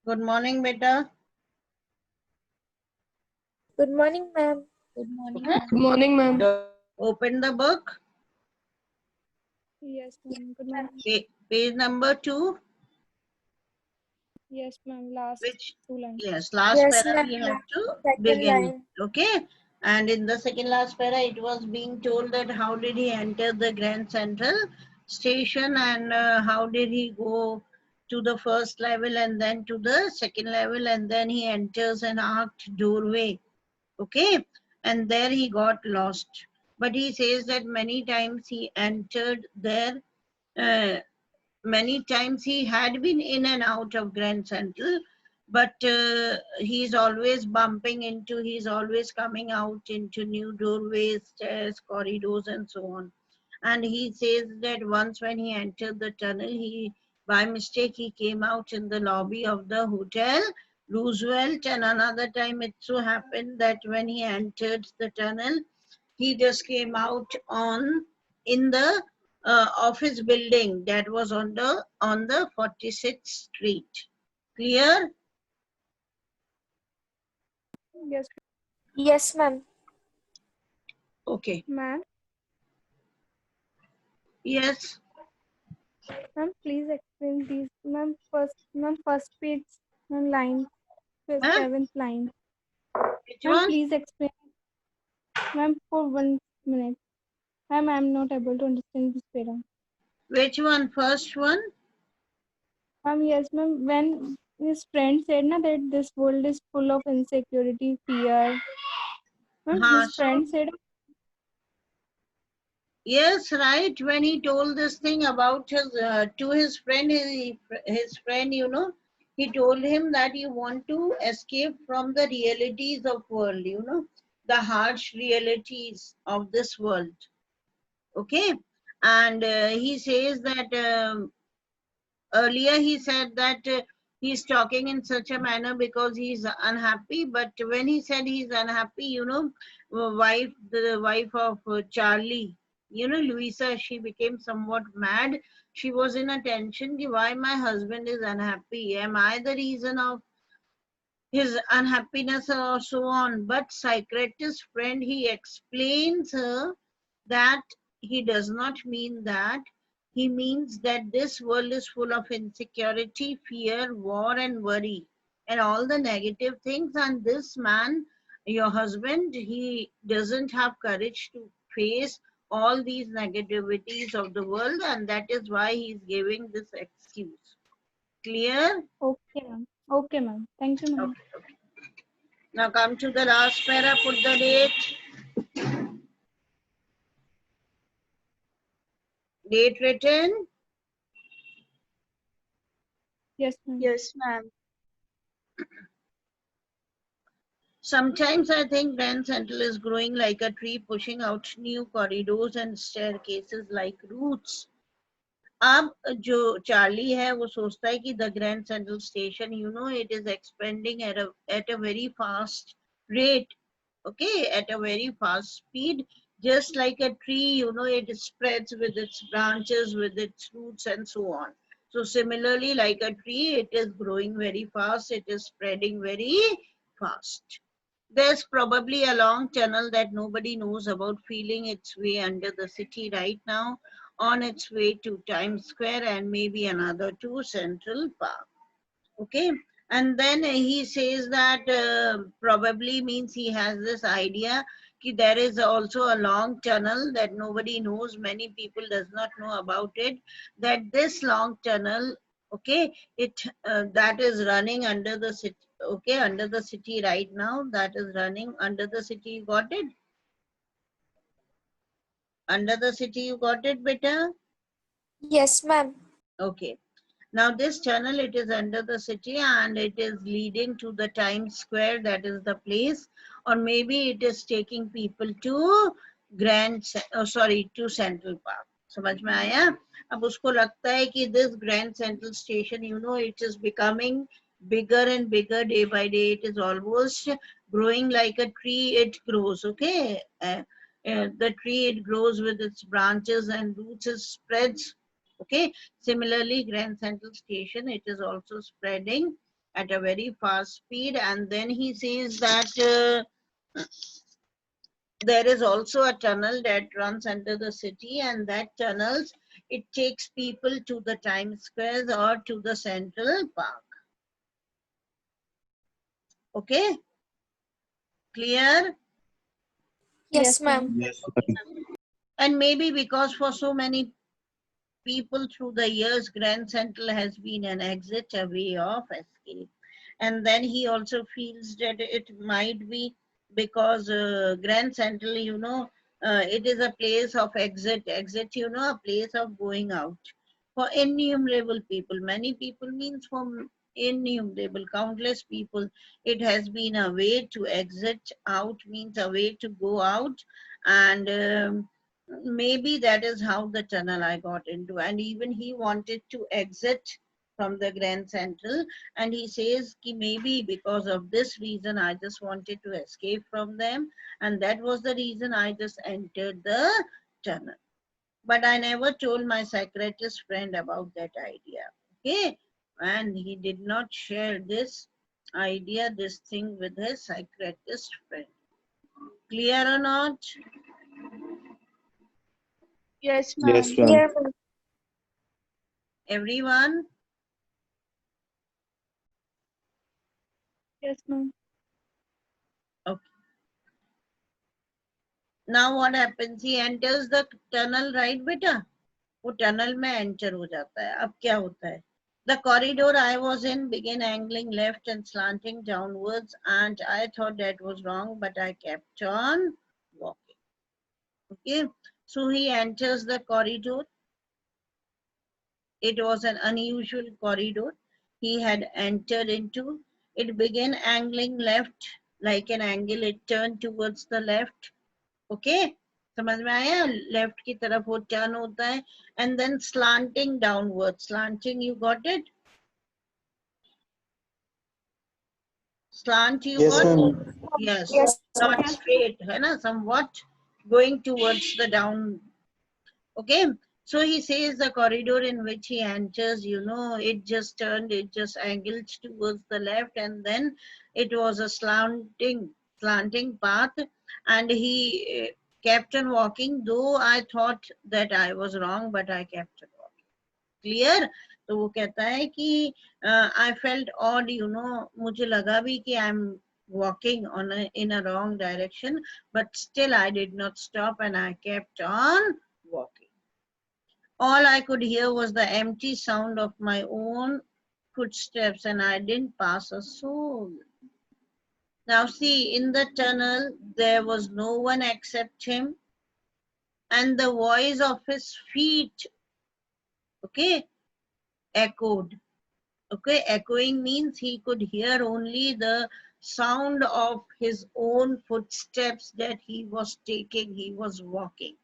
Good morning, beta. Good morning, ma'am. Good morning, Okay. ma'am. Good morning, ma'am. Open the book. Yes, ma'am. Good morning. Page number 2. Yes, ma'am. Last Which, 2 lines. yes, last Yes, para ma'am. we have to Second begin. line. Okay. And in the second last para, it was being told that how did he enter the Grand Central Station and how did he go to the first level and then to the second level, and then he enters an arched doorway. Okay. And there he got lost. But he says that many times he entered there. Many times he had been in and out of Grand Central, but he's always bumping into, he's always coming out into new doorways, stairs, corridors, and so on. And he says that once when he entered the tunnel, he, by mistake, he came out in the lobby of the Hotel Roosevelt, and another time it so happened that when he entered the tunnel, he just came out on in the office building that was on the 46th Street. Clear? Yes, Yes, ma'am. Okay. ma'am. Yes. Ma'am, please explain these. Ma'am, first page, ma'am, line, Huh? 7th line. Which Ma'am, one? please explain. Ma'am, for 1 minute. Ma'am, I'm not able to understand this para. Which one? First one? Ma'am, yes, ma'am. When his friend said na, that this world is full of insecurity, fear. Ma'am, his So friend said, yes, right. When he told this thing about his to his friend, his friend, you know, he told him that you want to escape from the realities of world, you know, the harsh realities of this world. Okay, and he says that earlier he said that he's talking in such a manner because he's unhappy, but when he said he's unhappy, you know, the wife of Charlie, you know, Louisa, she became somewhat mad. She was in a tension, why my husband is unhappy, am I the reason of his unhappiness or so on? But psychiatrist friend, he explains her that he does not mean that. He means that this world is full of insecurity, fear, war, and worry, and all the negative things. And this man, your husband, he doesn't have courage to face all these negativities of the world, and that is why he's giving this excuse. Clear? okay, ma'am. Okay, ma'am. Thank you, ma'am. Okay. Now come to the last para, put the date. Date written. Yes, ma'am. Yes, ma'am. Sometimes I think Grand Central is growing like a tree, pushing out new corridors and staircases like roots. अब जो Charlie है वो सोचता है कि the grand central station, you know, it is expanding at a very fast rate. Okay, at a very fast speed, just like a tree, you know, it spreads with its branches, with its roots, and so on. So similarly, like a tree, it is growing very fast, it is spreading very fast. There's probably a long tunnel that nobody knows about, feeling its way under the city right now, on its way to Times Square and maybe another to Central Park. Okay, and then he says that probably means he has this idea that there is also a long tunnel that nobody knows, many people does not know about it, that this long tunnel, okay, it that is running under the city, okay, under the city right now, that is running under the city. You got it? Under the city, you got it, beta? Yes, ma'am. Okay. Now this tunnel, it is under the city and it is leading to the Times Square, that is the place, or maybe it is taking people to to Central Park. समझ में आया? अब उसको लगता है कि this Grand Central Station, you know, it is becoming bigger and bigger day by day. It is almost growing like a tree. It grows, okay. The tree, it grows with its branches and roots, it spreads, okay. Similarly, Grand Central Station, it is also spreading at a very fast speed. And then he says that there is also a tunnel that runs under the city, and that tunnels, it takes people to the Times Square or to the Central Park. Okay, clear? Yes, ma'am. Yes, ma'am. And maybe because for so many people through the years, Grand Central has been an exit, a way of escape. And then he also feels that it might be because Grand Central, it is a place of exit, a place of going out for innumerable people. Many people means for innumerable, countless people. It has been a way to exit out, means a way to go out. And maybe that is how the tunnel I got into. And even he wanted to exit from the Grand Central, and he says ki maybe because of this reason I just wanted to escape from them, and that was the reason I just entered the tunnel. But I never told my psychiatrist friend about that idea, okay. And he did not share this idea, this thing, with his psychiatrist friend. Clear or not? Yes, Yes, ma'am. ma'am. Clear, ma'am. Everyone? Yes, ma'am. Okay. Now what happens? He enters the tunnel, right, beta? वो tunnel में enter हो जाता है. अब क्या होता है? The corridor I was in began angling left and slanting downwards, and I thought that was wrong, but I kept on walking. Okay, so he enters the corridor. It was an unusual corridor he had entered into. It began angling left, like an angle. It turned towards the left. Okay, समझ में आया? Left की तरफ वो turn होता है, and then slanting downwards. Slanting, you got it? Slant, you Yes, got? ma'am. Yes, Yes, not ma'am. straight, है ना? Somewhat going towards the down. Okay, so he says the corridor in which he enters, it just turned, it just angled towards the left, and then it was a slanting path, and he kept on walking, though I thought that I was wrong, but I kept on walking. Clear? तो वो कहता है कि I felt odd, मुझे लगा भी कि I'm walking in a wrong direction, but still I did not stop and I kept on walking. All I could hear was the empty sound of my own footsteps, and I didn't pass a soul. Now see, in the tunnel, there was no one except him, and the voice of his feet, okay, echoed. Okay, echoing means he could hear only the sound of his own footsteps that he was taking, he was walking.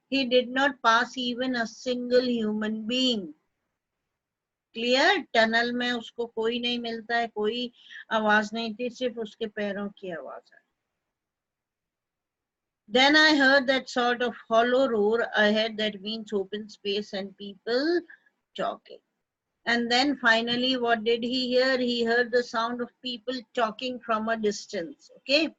He did not pass even a single human being. Clear? Tunnel में उसको कोई नहीं मिलता है, कोई आवाज नहीं थी, सिर्फ उसके पैरों की आवाज है. Then I heard that sort of hollow roar ahead, that means open space and people talking. And then finally, what did he hear? He heard the sound of people talking from a distance, okay?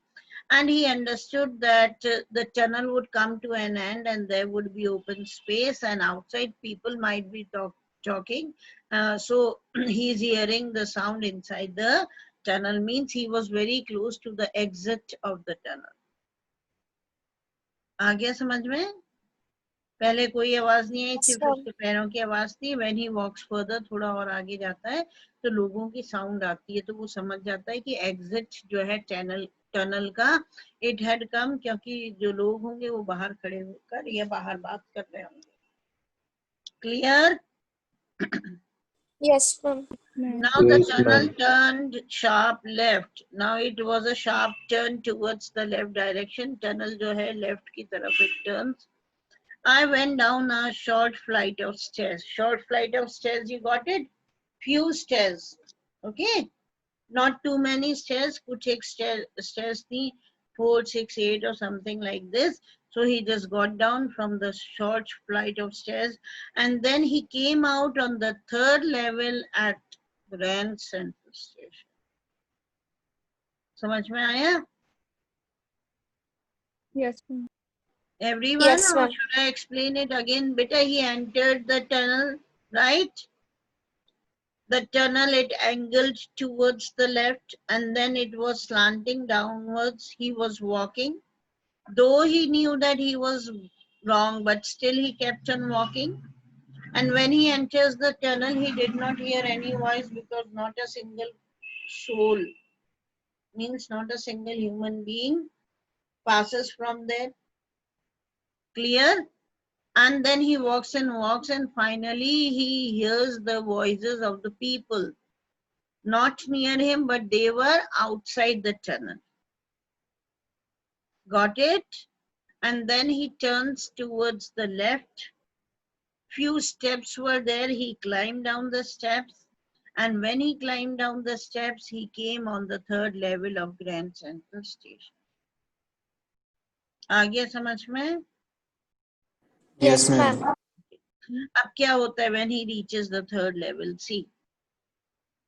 And he understood that the tunnel would come to an end and there would be open space, and outside people might be talking. So he's hearing the sound inside the tunnel, means he was very close to the exit of the tunnel. आ गया समझ में? पहले कोई आवाज नहीं आई, Yes, सिर्फ ma'am. उसके पैरों की आवाज थी. When he walks further, थोड़ा और आगे जाता है तो लोगों की साउंड आती है, तो वो समझ जाता है कि एग्जिट जो है टनल का, इट हैड कम, क्योंकि जो लोग होंगे वो बाहर खड़े होकर या बाहर बात कर रहे होंगे. Clear? Yes, ma'am. Ma'am. Now the Yes, tunnel ma'am. turned sharp left. Now it was a sharp turn towards the left direction. Tunnel जो है left की तरफ it turns. I went down a short flight of stairs. Short flight of stairs, you got it? Few stairs. Okay, not too many stairs. कुछ एक stairs थी, 4, 6, 8 or something like this. So he just got down from the short flight of stairs, and then he came out on the 3rd level at Grand Central Station. समझ में आया? Yes, ma'am. Everyone, Yes, or ma'am. should I explain it again? Beta, he entered the tunnel, right? The tunnel, it angled towards the left, and then it was slanting downwards. He was walking. Though he knew that he was wrong, but still he kept on walking. And when he enters the tunnel, he did not hear any voice because not a single soul, means not a single human being, passes from there. Clear? And then he walks, and finally he hears the voices of the people. Not near him, but they were outside the tunnel. Got it? And then he turns towards the left. Few steps were there. He climbed down the steps. And when he climbed down the steps, he came on the 3rd level of Grand Central Station. आ गया समझ में? Yes, ma'am. अब क्या होता है when he reaches the 3rd level? See,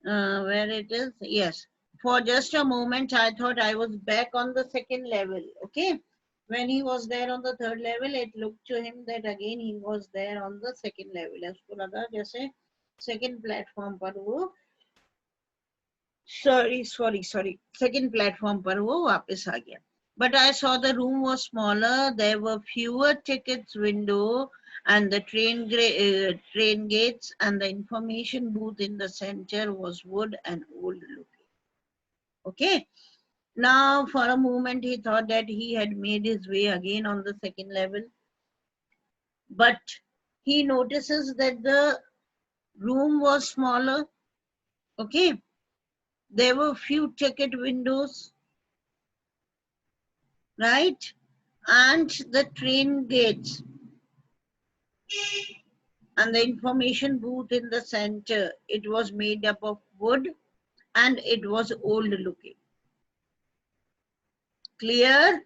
where it is? Yes. For just a moment, I thought I was back on the 2nd level. Okay. When he was there on the 3rd level, it looked to him that again he was there on the 2nd level. उसको लगा जैसे 2nd platform पर वो, sorry, 2nd platform पर वो वापस आ गया. But I saw the room was smaller. There were fewer tickets window and the train gates, and the information booth in the center was wood and old looking. Okay. Now, for a moment, he thought that he had made his way again on the 2nd level. But he notices that the room was smaller. Okay. There were few ticket windows, right? And the train gates. And the information booth in the center, it was made up of wood and it was old looking. Clear?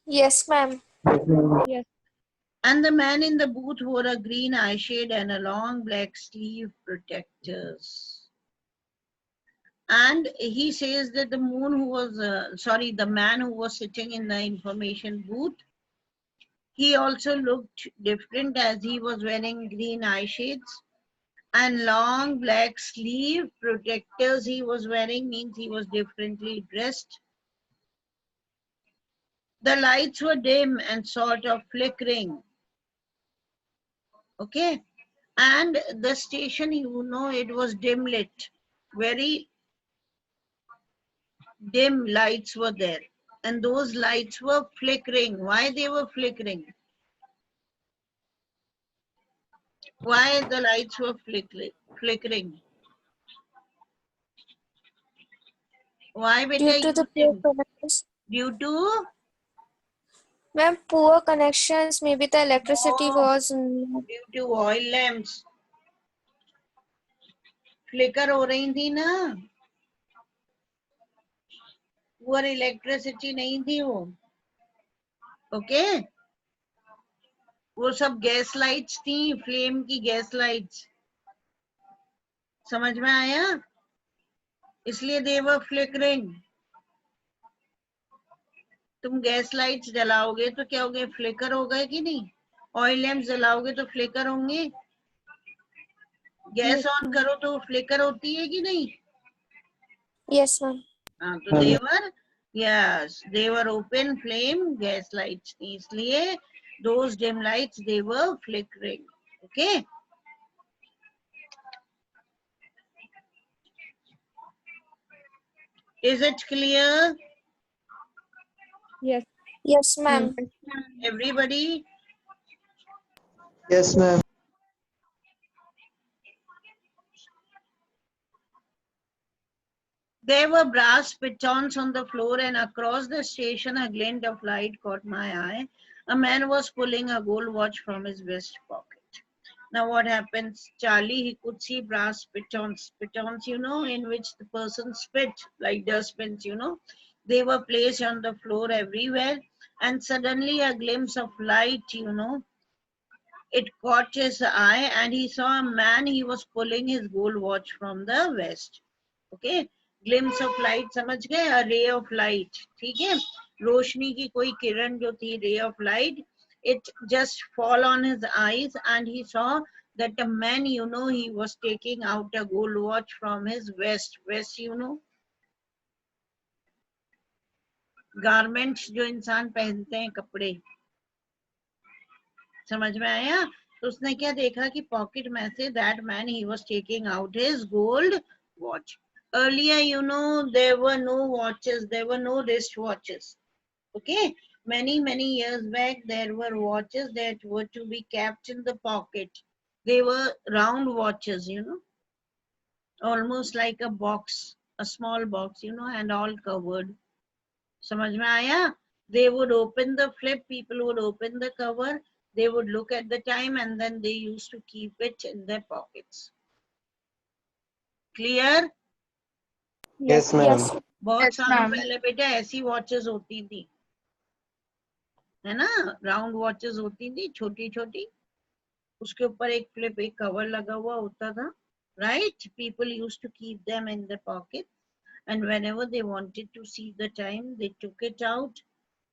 Yes, ma'am. Yes. And the man in the booth wore a green eye shade and a long black sleeve protectors. And he says that the man who was sitting in the information booth, he also looked different as he was wearing green eye shades and long black sleeve protectors he was wearing, means he was differently dressed. The lights were dim and sort of flickering. Okay. And the station, it was dim lit. Very dim lights were there. And those lights were flickering. Why they were flickering? Why the lights were flickering? Why, beta, Due to the poor connections. due to? Ma'am, poor connections. Maybe the electricity No, was. due to oil lamps. Flicker हो रही थी ना, poor electricity नहीं थी वो. Okay. वो सब gas lights थी, फ्लेम की गैस लाइट्स. समझ में आया? इसलिए दे वर फ्लिकरिंग. तुम गैस लाइट्स जलाओगे तो क्या होगे? फ्लिकर होगा कि नहीं? ऑयल लैम्प जलाओगे तो फ्लिकर होंगे. गैस ऑन करो तो फ्लिकर होती है कि नहीं? Yes, ma'am. हाँ, तो they were open flame gas lights थी, इसलिए those dim lights, they were flickering. Okay. Is it clear? Yes. Yes, ma'am. Everybody? Yes, ma'am. There were brass pitons on the floor, and across the station a glint of light caught my eye. A man was pulling a gold watch from his vest pocket. Now what happens? Charlie, he could see brass pitons. Pitons, you know, in which the person spit, like dustbins, you know. They were placed on the floor everywhere. And suddenly a glimpse of light, you know, it caught his eye and he saw a man, he was pulling his gold watch from the west. Okay, glimpse of light, समझ गए? A ray of light, ठीक है? रोशनी की कोई किरण जो थी, ray of light, it just fall on his eyes and he saw that a man, you know, he was taking out a gold watch from his vest. Vest, you know, garments जो इंसान पहनते हैं, कपड़े, समझ में आया? तो उसने क्या देखा कि पॉकेट में से that man, he was taking out his gold watch. Earlier, you know, there were no watches, there were no wrist watches. Okay, many years back, there were watches that were to be kept in the pocket. They were round watches, you know, almost like a box, a small box, you know, and all covered. समझ में आया? They would open the flip, people would open the cover, they would look at the time and then they used to keep it in their pockets. Clear? Yes, ma'am. Yes. बहुत Yes, सालों ma'am. पहले बेटा ऐसी watches होती थी, है ना? Round watches होती थी, छोटी छोटी, उसके ऊपर एक फ्लिप, एक कवर लगा हुआ होता था, right? People used to keep them in their pocket and whenever they wanted to see the time, they took it out.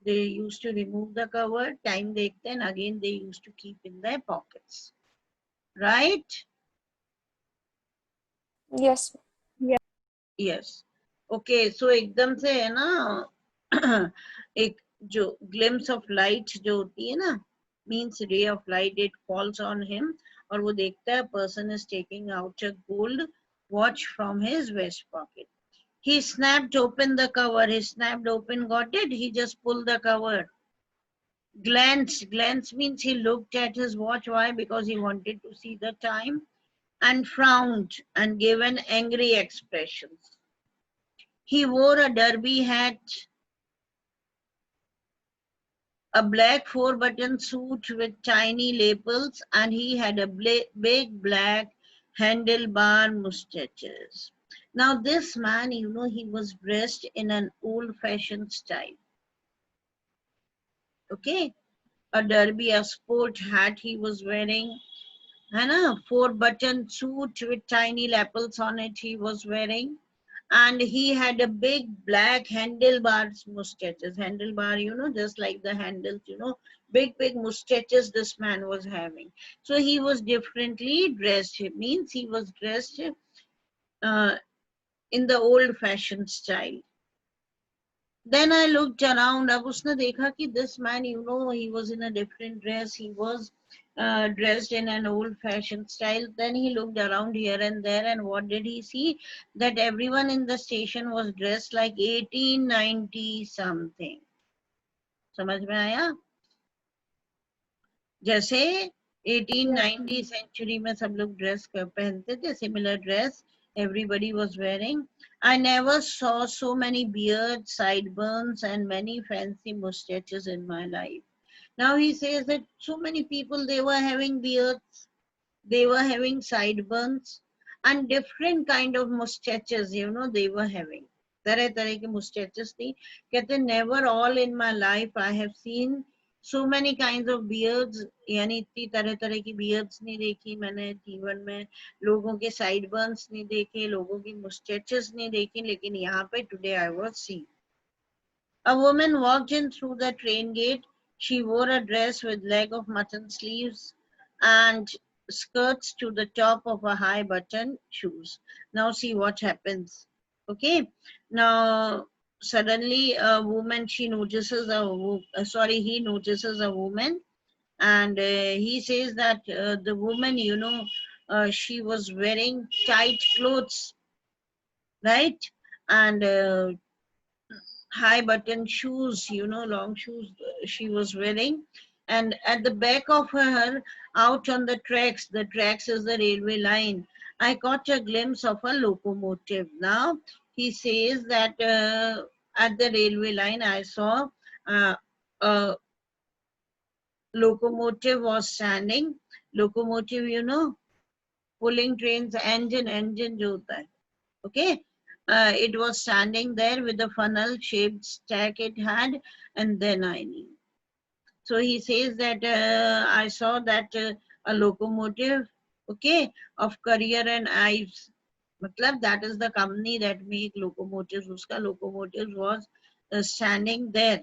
They used to remove the cover, time dekhte, and again they used to keep in their pockets. Right? Yes. Yes. Okay, so एकदम से है ना एक जो glimpse of light जो होती है ना, means ray of light, it falls on him और वो देखता है person is taking out a gold watch from his vest pocket. He snapped open the cover. He snapped open, got it? He just pulled the cover. Glance means he looked at his watch. Why? Because he wanted to see the time, and frowned and gave an angry expression. He wore a derby hat, a black 4-button suit with tiny lapels, and he had a big black handlebar mustaches. Now this man, you know, he was dressed in an old-fashioned style. Okay, a derby, a sport hat he was wearing, and a 4-button suit with tiny lapels on it he was wearing, and he had a big black handlebars mustaches. Handlebar, you know, just like the handles, you know, big mustaches this man was having. So he was differently dressed. It means he was dressed in the old-fashioned style. Then I looked around. अब उसने देखा कि this man, you know, he was in a different dress. He was dressed in an old-fashioned style. Then he looked around here and there, and what did he see? That everyone in the station was dressed like 1890 something. समझ में आया? जैसे 1890 century में सब लोग dress पहनते थे, similar dress everybody was wearing. I never saw so many beards, sideburns, and many fancy mustaches in my life. Now he says that so many people, they were having beards, they were having sideburns, and different kind of mustaches, you know, they were having. तरह तरह के mustaches थी. कहते never all in my life I have seen so many kinds of beards, यानी इतनी तरह तरह की beards नहीं देखी मैंने जीवन में, लोगों के sideburns नहीं देखे, लोगों की mustaches नहीं देखी, लेकिन यहाँ पे today I was seeing. A woman walked in through the train gate. She wore a dress with leg of mutton sleeves and skirts to the top of a high button shoes. Now see what happens. Okay. Now suddenly a woman, she notices he notices a woman, and he says that the woman, you know, she was wearing tight clothes, right? And high button shoes, you know, long shoes she was wearing. And at the back of her, out on the tracks is the railway line, I caught a glimpse of a locomotive. Now he says that at the railway line I saw a locomotive was standing. Locomotive, you know, pulling trains, engine जो होता है. Okay. It was standing there with a funnel shaped stack it had, and then I knew. So he says that I saw that a locomotive, okay, of Career and Ives. Matlab, that is the company that make locomotives. Uska locomotive was standing there.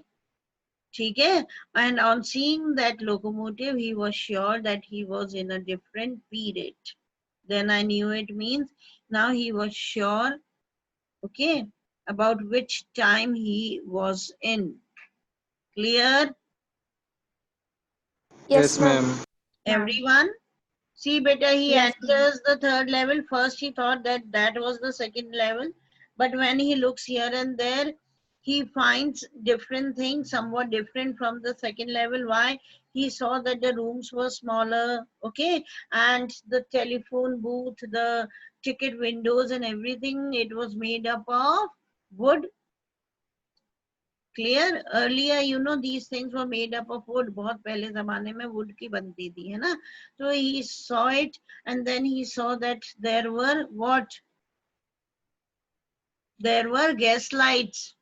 ठीक है? And on seeing that locomotive, he was sure that he was in a different period. Then I knew it means now he was sure, okay, about which time he was in. Clear? Yes, Yes, ma'am. ma'am. Everyone? See, beta, he Yes, ma'am. enters the third level. First, he thought that that was the second level. But when he looks here and there, he finds different things, somewhat different from the second level. Why? He saw that the rooms were smaller, okay? And the telephone booth, the ticket windows and everything, it was made up of wood. Clear? Earlier, you know, these things were made up of wood. बहुत पहले ज़माने में wood की बनती थी, है ना? So he saw it, and then he saw that there were what? There were gas lights.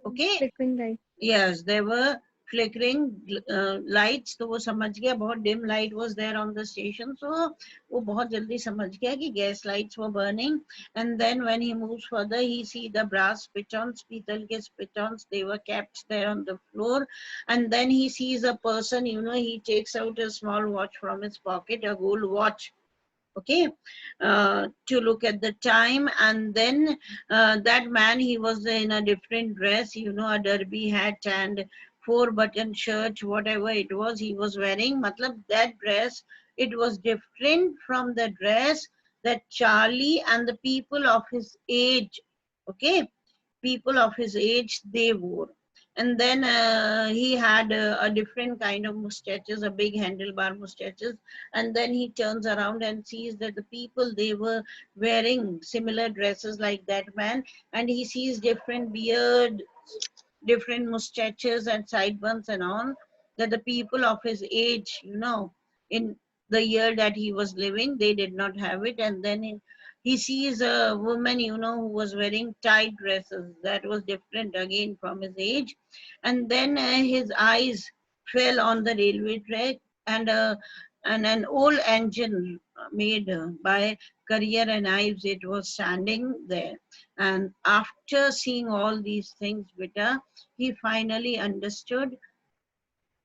Okay? Flickering light. Yes, there were flickering lights. तो वो समझ गया, बहुत dim light was there on the station. So वो बहुत जल्दी समझ गया कि gas lights were burning. And then when he moves further, he see the brass pitons, पीतल के pitons, they were kept there on the floor. And then he sees a person, you know, he takes out a small watch from his pocket, a gold watch. Okay, to look at the time. And then that man, he was in a different dress, you know, a derby hat and 4-button shirt, whatever it was he was wearing. Matlab, that dress, it was different from the dress that Charlie and the people of his age, okay, people of his age, they wore. And then he had a different kind of mustaches, a big handlebar mustaches. And then he turns around and sees that the people, they were wearing similar dresses like that man. And he sees different beard, different mustaches and sideburns and all, that the people of his age, you know, in the year that he was living, they did not have it. And then he sees a woman, you know, who was wearing tight dresses. That was different again from his age. And then his eyes fell on the railway track, and an old engine made by Career and Ives, it was standing there. And after seeing all these things, beta, he finally understood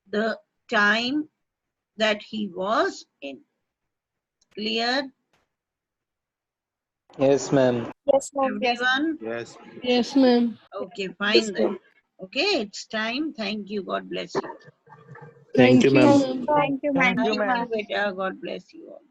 the time that he was in. Clear? Yes, ma'am. Yes, ma'am. Everyone? Yes. Yes, ma'am. Okay, fine then. Okay, it's time. Thank you. God bless you. Thank you, you, ma'am. ma'am. Thank you, ma'am. Thank you, beta. God bless you all.